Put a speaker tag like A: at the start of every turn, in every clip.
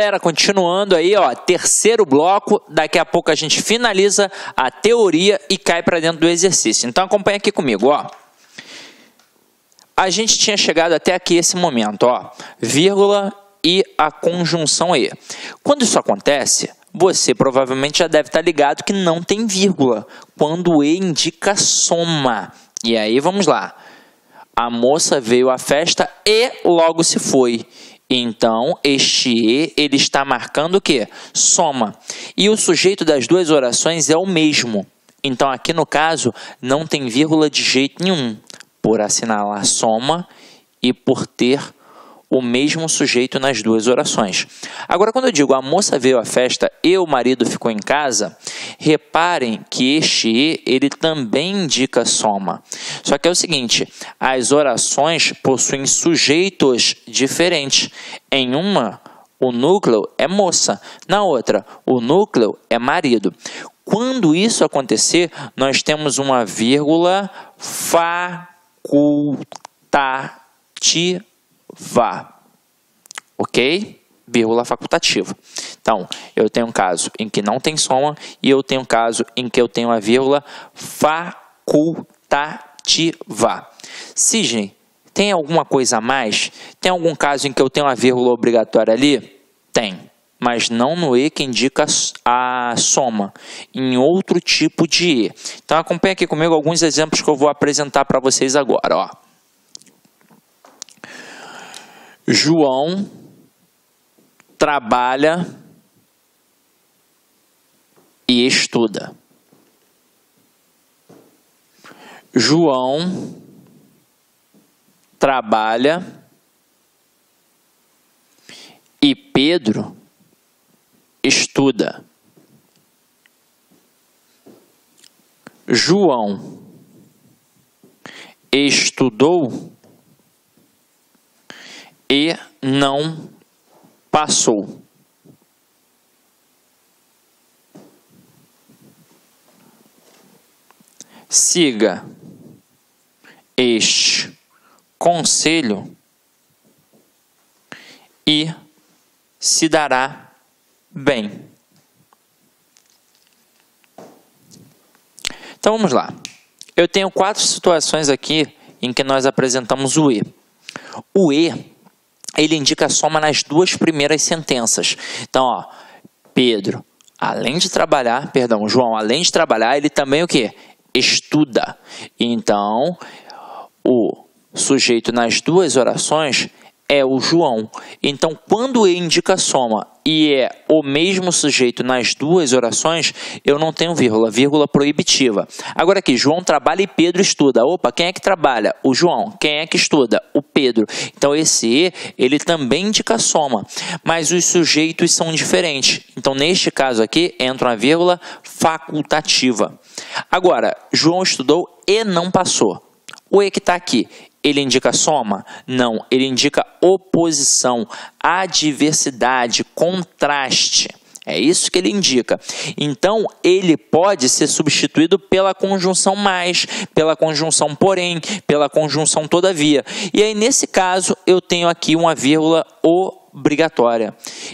A: Galera, continuando aí, ó, terceiro bloco, daqui a pouco a gente finaliza a teoria e cai para dentro do exercício. Então acompanha aqui comigo, ó. A gente tinha chegado até aqui esse momento, ó, vírgula e a conjunção E. Quando isso acontece, você provavelmente já deve estar ligado que não tem vírgula, quando o E indica soma. E aí, vamos lá. A moça veio à festa e logo se foi. Então, este E, ele está marcando o quê? Soma. E o sujeito das duas orações é o mesmo. Então, aqui no caso, não tem vírgula de jeito nenhum, por assinalar soma e por ter o mesmo sujeito nas duas orações. Agora, quando eu digo a moça veio à festa e o marido ficou em casa, reparem que este E, ele também indica soma. Só que é o seguinte, as orações possuem sujeitos diferentes. Em uma, o núcleo é moça. Na outra, o núcleo é marido. Quando isso acontecer, nós temos uma vírgula facultativa. Ok? Vírgula facultativa. Então, eu tenho um caso em que não tem soma e eu tenho um caso em que eu tenho a vírgula facultativa. Sidney, tem alguma coisa a mais? Tem algum caso em que eu tenho a vírgula obrigatória ali? Tem, mas não no E que indica a soma, em outro tipo de E. Então, acompanhe aqui comigo alguns exemplos que eu vou apresentar para vocês agora, ó. João trabalha e estuda. João trabalha e Pedro estuda. João estudou e não passou. Siga este conselho e se dará bem. Então vamos lá. Eu tenho 4 situações aqui em que nós apresentamos o E. O E, ele indica a soma nas 2 primeiras sentenças. Então, ó, Pedro, além de trabalhar, perdão, João, além de trabalhar, ele também o quê? Estuda. Então, o sujeito nas 2 orações é o João. Então, quando E indica soma e é o mesmo sujeito nas 2 orações, eu não tenho vírgula, vírgula proibitiva. Agora aqui, João trabalha e Pedro estuda. Opa, quem é que trabalha? O João. Quem é que estuda? O Pedro. Então, esse E, ele também indica soma, mas os sujeitos são diferentes. Então, neste caso aqui, entra uma vírgula facultativa. Agora, João estudou e não passou. O E que está aqui, ele indica soma? Não, ele indica oposição, adversidade, contraste. É isso que ele indica. Então, ele pode ser substituído pela conjunção mais, pela conjunção porém, pela conjunção todavia. E aí, nesse caso, eu tenho aqui uma vírgula obrigatória.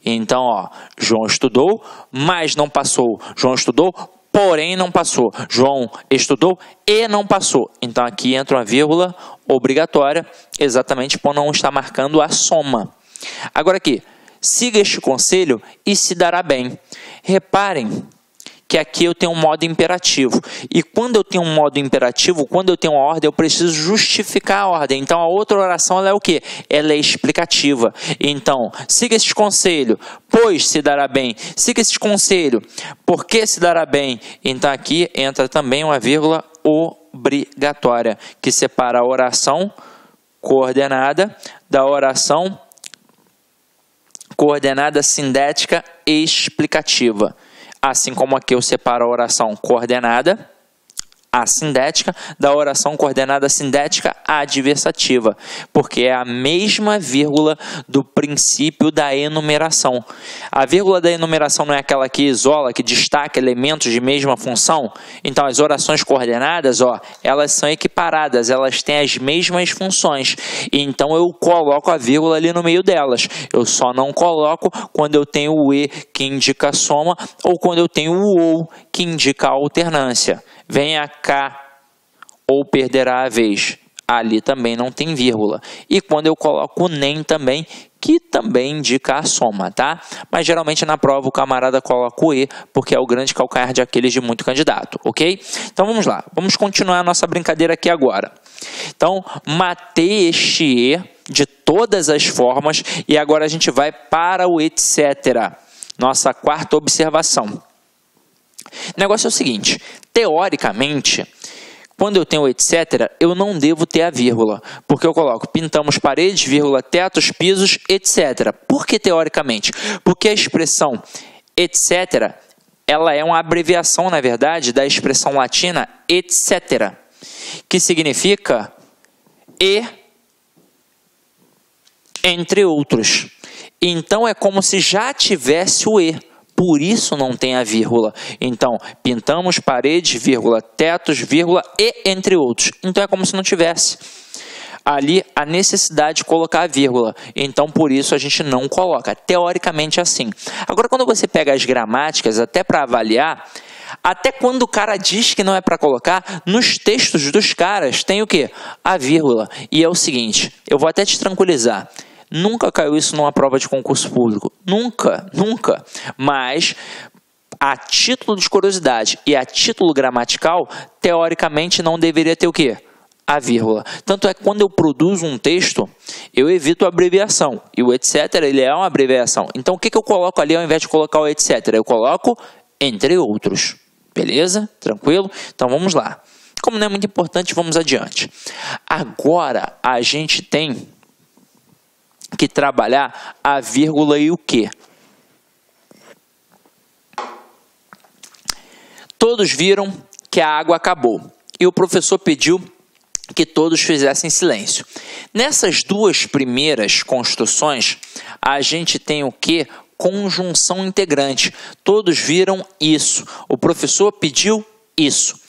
A: Então, ó, João estudou, mas não passou. João estudou, porém não passou. João estudou e não passou. Então, aqui entra uma vírgula obrigatória, exatamente por não estar marcando a soma. Agora aqui, siga este conselho e se dará bem. Reparem que aqui eu tenho um modo imperativo. E quando eu tenho um modo imperativo, quando eu tenho uma ordem, eu preciso justificar a ordem. Então, a outra oração ela é o quê? Ela é explicativa. Então, siga este conselho, pois se dará bem. Siga este conselho, porque se dará bem. Então, aqui entra também uma vírgula obrigatória, que separa a oração coordenada da oração coordenada sindética explicativa. Assim como aqui eu separo a oração coordenada assindética, da oração coordenada sintética adversativa, porque é a mesma vírgula do princípio da enumeração. A vírgula da enumeração não é aquela que isola, que destaca elementos de mesma função? Então, as orações coordenadas, elas são equiparadas, elas têm as mesmas funções. Então, eu coloco a vírgula ali no meio delas. Eu só não coloco quando eu tenho o e que indica a soma ou quando eu tenho o ou que indica a alternância. Venha cá ou perderá a vez. Ali também não tem vírgula. E quando eu coloco o nem também, que também indica a soma, tá? Mas geralmente na prova o camarada coloca o e, porque é o grande calcanhar de Aquiles de muito candidato, ok? Então vamos lá, vamos continuar a nossa brincadeira aqui agora. Então, matei este e de todas as formas e agora a gente vai para o etc. Nossa quarta observação. O negócio é o seguinte, teoricamente, quando eu tenho etc, eu não devo ter a vírgula, porque eu coloco pintamos paredes, vírgula, tetos, pisos, etc. Por que teoricamente? Porque a expressão etc, ela é uma abreviação, na verdade, da expressão latina etc, que significa e entre outros. Então, é como se já tivesse o e. Por isso não tem a vírgula. Então, pintamos paredes, vírgula, tetos, vírgula, e entre outros. Então, é como se não tivesse ali a necessidade de colocar a vírgula. Então, por isso a gente não coloca. Teoricamente é assim. Agora, quando você pega as gramáticas, até para avaliar, até quando o cara diz que não é para colocar, nos textos dos caras tem o quê? A vírgula. E é o seguinte, eu vou até te tranquilizar. Nunca caiu isso numa prova de concurso público. Nunca, nunca. Mas, a título de curiosidade e a título gramatical, teoricamente não deveria ter o quê? A vírgula. Tanto é que quando eu produzo um texto, eu evito a abreviação. E o etc, ele é uma abreviação. Então, o que eu coloco ali ao invés de colocar o etc? Eu coloco entre outros. Beleza? Tranquilo? Então, vamos lá. Como não é muito importante, vamos adiante. Agora, a gente tem que trabalhar a vírgula e o quê? Todos viram que a água acabou e o professor pediu que todos fizessem silêncio. Nessas duas primeiras construções, a gente tem o quê? Conjunção integrante. Todos viram isso. O professor pediu isso.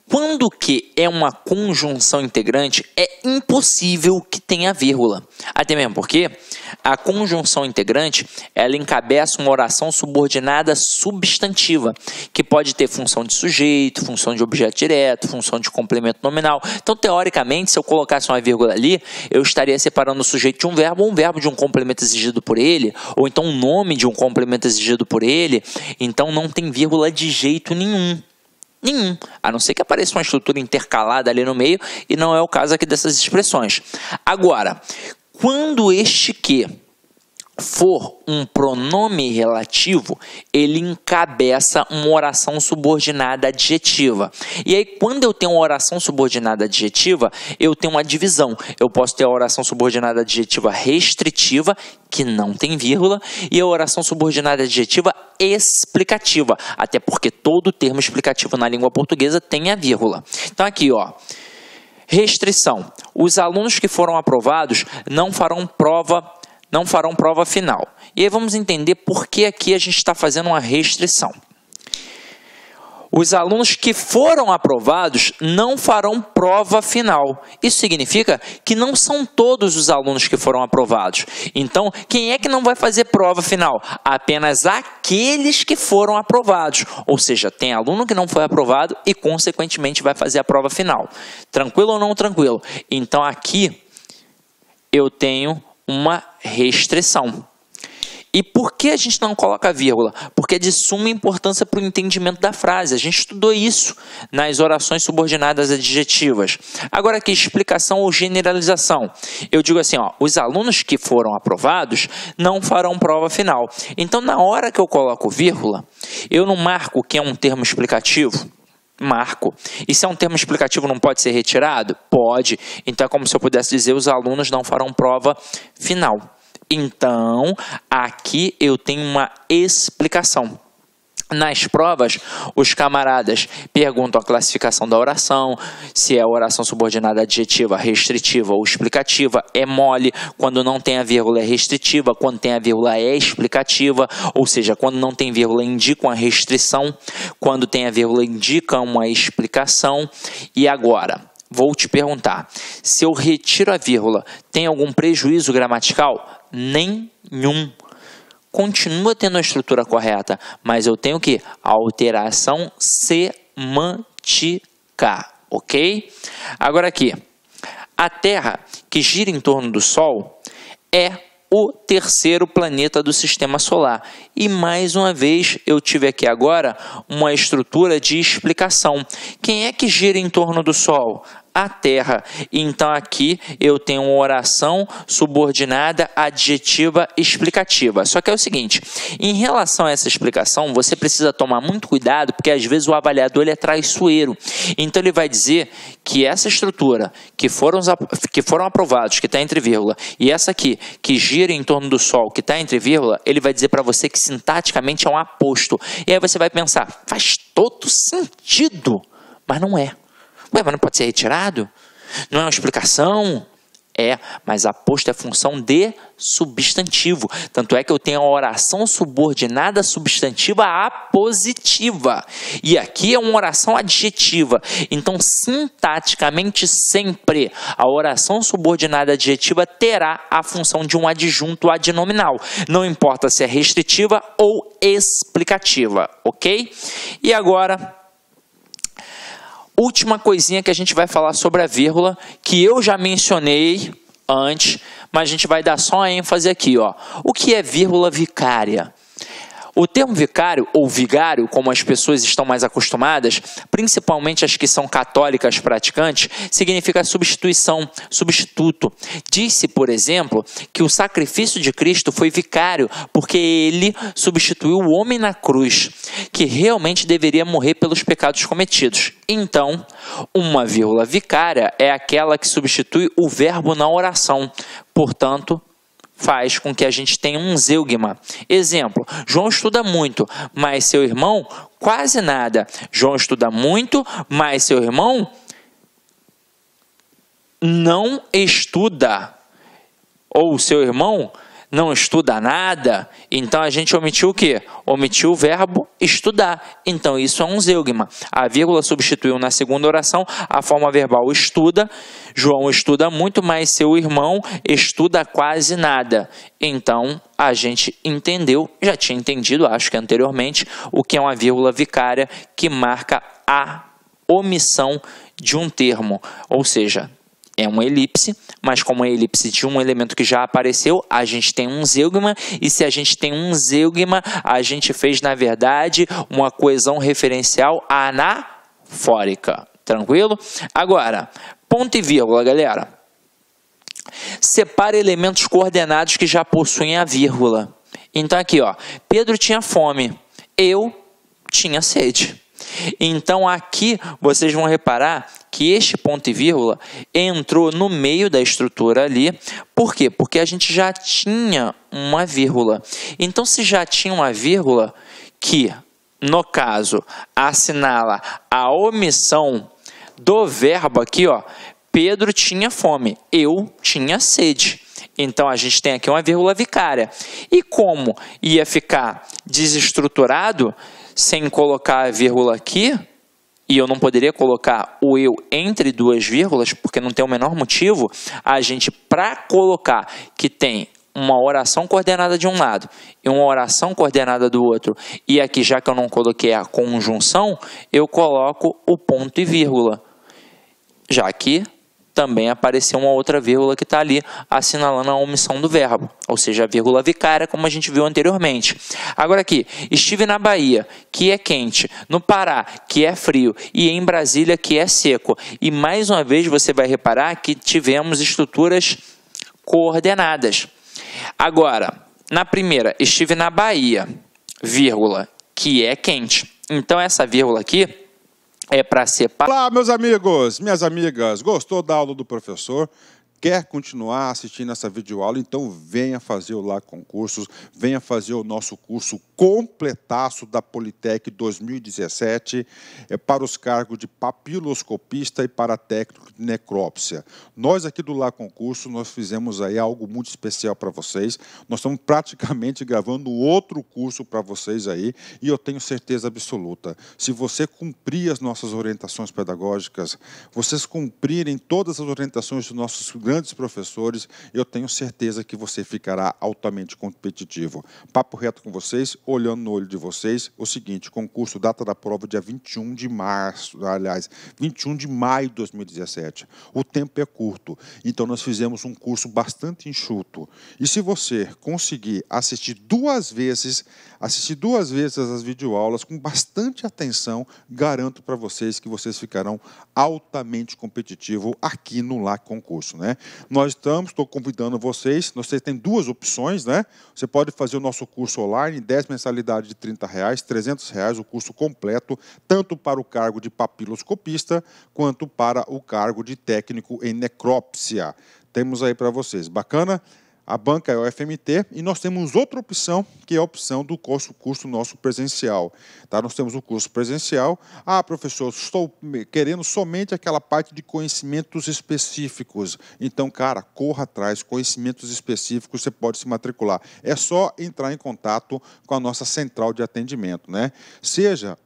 A: Quando que é uma conjunção integrante, é impossível que tenha vírgula. Até mesmo porque a conjunção integrante, ela encabeça uma oração subordinada substantiva, que pode ter função de sujeito, função de objeto direto, função de complemento nominal. Então, teoricamente, se eu colocasse uma vírgula ali, eu estaria separando o sujeito de um verbo de um complemento exigido por ele, ou então um nome de um complemento exigido por ele. Então, não tem vírgula de jeito nenhum. Nenhum, a não ser que apareça uma estrutura intercalada ali no meio, e não é o caso aqui dessas expressões. Agora, quando este que for um pronome relativo, ele encabeça uma oração subordinada adjetiva. E aí, quando eu tenho uma oração subordinada adjetiva, eu tenho uma divisão. Eu posso ter a oração subordinada adjetiva restritiva, que não tem vírgula, e a oração subordinada adjetiva explicativa, até porque todo termo explicativo na língua portuguesa tem a vírgula. Então, aqui, restrição. Os alunos que foram aprovados não farão prova final. E aí vamos entender por que aqui a gente está fazendo uma restrição. Os alunos que foram aprovados não farão prova final. Isso significa que não são todos os alunos que foram aprovados. Então, quem é que não vai fazer prova final? Apenas aqueles que foram aprovados. Ou seja, tem aluno que não foi aprovado e, consequentemente, vai fazer a prova final. Tranquilo ou não tranquilo? Então, aqui eu tenho uma restrição. E por que a gente não coloca vírgula? Porque é de suma importância para o entendimento da frase. A gente estudou isso nas orações subordinadas adjetivas. Agora aqui, explicação ou generalização. Eu digo assim, os alunos que foram aprovados não farão prova final. Então, na hora que eu coloco vírgula, eu não marco que é um termo explicativo? Marco. E se é um termo explicativo, não pode ser retirado? Pode. Então, é como se eu pudesse dizer, os alunos não farão prova final. Então, aqui eu tenho uma explicação. Nas provas, os camaradas perguntam a classificação da oração, se é oração subordinada adjetiva, restritiva ou explicativa, é mole, quando não tem a vírgula é restritiva, quando tem a vírgula é explicativa, ou seja, quando não tem vírgula indica uma restrição, quando tem a vírgula indica uma explicação. E agora, vou te perguntar, se eu retiro a vírgula, tem algum prejuízo gramatical? Nenhum. Continua tendo a estrutura correta, mas eu tenho que alteração semântica, ok? Agora aqui, a Terra que gira em torno do Sol é o terceiro planeta do Sistema Solar. E mais uma vez eu tive aqui agora uma estrutura de explicação. Quem é que gira em torno do Sol? A Terra. Então aqui eu tenho uma oração subordinada adjetiva explicativa. Só que é o seguinte, em relação a essa explicação, você precisa tomar muito cuidado, porque às vezes o avaliador ele é traiçoeiro. Então ele vai dizer que essa estrutura que foram aprovados, que está entre vírgula, e essa aqui, que gira em torno do Sol, que está entre vírgula, ele vai dizer para você que sintaticamente é um aposto. E aí você vai pensar, faz todo sentido, mas não é. Ué, mas não pode ser retirado? Não é uma explicação? É, mas aposto é função de substantivo. Tanto é que eu tenho a oração subordinada substantiva apositiva. E aqui é uma oração adjetiva. Então, sintaticamente, sempre a oração subordinada adjetiva terá a função de um adjunto adnominal. Não importa se é restritiva ou explicativa, ok? E agora, última coisinha que a gente vai falar sobre a vírgula, que eu já mencionei antes, mas a gente vai dar só a ênfase aqui, ó. O que é vírgula vicária? O termo vicário, ou vigário, como as pessoas estão mais acostumadas, principalmente as que são católicas praticantes, significa substituição, substituto. Diz-se, por exemplo, que o sacrifício de Cristo foi vicário, porque ele substituiu o homem na cruz, que realmente deveria morrer pelos pecados cometidos. Então, uma vírgula vicária é aquela que substitui o verbo na oração. Portanto, faz com que a gente tenha um zeugma. Exemplo, João estuda muito, mas seu irmão quase nada. João estuda muito, mas seu irmão não estuda. Ou seu irmão não estuda nada. Então a gente omitiu o quê? Omitiu o verbo estudar. Então isso é um zeugma. A vírgula substituiu na segunda oração a forma verbal estuda. João estuda muito, mas seu irmão estuda quase nada. Então a gente entendeu, já tinha entendido, acho que anteriormente, o que é uma vírgula vicária que marca a omissão de um termo. Ou seja, é uma elipse, mas como é elipse de um elemento que já apareceu, a gente tem um zeugma, e se a gente tem um zeugma, a gente fez, na verdade, uma coesão referencial anafórica. Tranquilo? Agora, ponto e vírgula, galera. Separa elementos coordenados que já possuem a vírgula. Então aqui, ó, Pedro tinha fome, eu tinha sede. Então aqui vocês vão reparar que este ponto e vírgula entrou no meio da estrutura ali. Por quê? Porque a gente já tinha uma vírgula. Então se já tinha uma vírgula que, no caso, assinala a omissão do verbo aqui, ó, Pedro tinha fome, eu tinha sede. Então a gente tem aqui uma vírgula vicária. E como ia ficar desestruturado sem colocar a vírgula aqui, e eu não poderia colocar o eu entre duas vírgulas, porque não tem o menor motivo, a gente, para colocar que tem uma oração coordenada de um lado e uma oração coordenada do outro, e aqui, já que eu não coloquei a conjunção, eu coloco o ponto e vírgula, já que também apareceu uma outra vírgula que está ali assinalando a omissão do verbo, ou seja, a vírgula vicária, como a gente viu anteriormente. Agora aqui, estive na Bahia, que é quente, no Pará, que é frio, e em Brasília, que é seco. E mais uma vez você vai reparar que tivemos estruturas coordenadas. Agora, na primeira, estive na Bahia, vírgula, que é quente. Então essa vírgula aqui é para separar.
B: Olá, meus amigos, minhas amigas. Gostou da aula do professor? Quer continuar assistindo essa videoaula? Então venha fazer o LAC Concursos, venha fazer o nosso curso completaço da Politec 2017 para os cargos de papiloscopista e para técnico de necrópsia. Nós aqui do LAC Concursos, nós fizemos aí algo muito especial para vocês. Nós estamos praticamente gravando outro curso para vocês aí e eu tenho certeza absoluta, se você cumprir as nossas orientações pedagógicas, vocês cumprirem todas as orientações dos nossos grandes professores, eu tenho certeza que você ficará altamente competitivo. Papo reto com vocês, olhando no olho de vocês, o seguinte, concurso, data da prova dia 21 de março, aliás, 21 de maio de 2017. O tempo é curto, então nós fizemos um curso bastante enxuto. E se você conseguir assistir duas vezes as videoaulas com bastante atenção, garanto para vocês que vocês ficarão altamente competitivos aqui no LAC Concurso, né? Estou convidando vocês têm duas opções, né? Você pode fazer o nosso curso online, 10 mensalidades de R$30, R$300, o curso completo, tanto para o cargo de papiloscopista, quanto para o cargo de técnico em necrópsia. Temos aí para vocês, bacana? A banca é o FMT e nós temos outra opção, que é a opção do curso nosso presencial. Tá? Nós temos o curso presencial. Ah, professor, estou querendo somente aquela parte de conhecimentos específicos. Então, cara, corra atrás, conhecimentos específicos, você pode se matricular. É só entrar em contato com a nossa central de atendimento, né?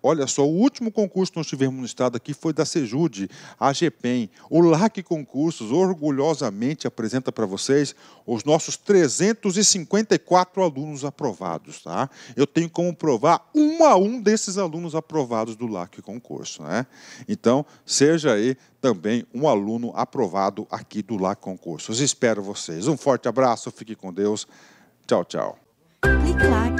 B: Olha só, o último concurso que nós tivemos no estado aqui foi da Sejude, a GPEM. O LAC Concursos orgulhosamente apresenta para vocês os nossos 354 alunos aprovados, tá? Eu tenho como provar um a um desses alunos aprovados do LAC Concurso, né? Então, seja aí também um aluno aprovado aqui do LAC Concursos. Espero vocês. Um forte abraço, fique com Deus. Tchau, tchau.
C: Clique LAC.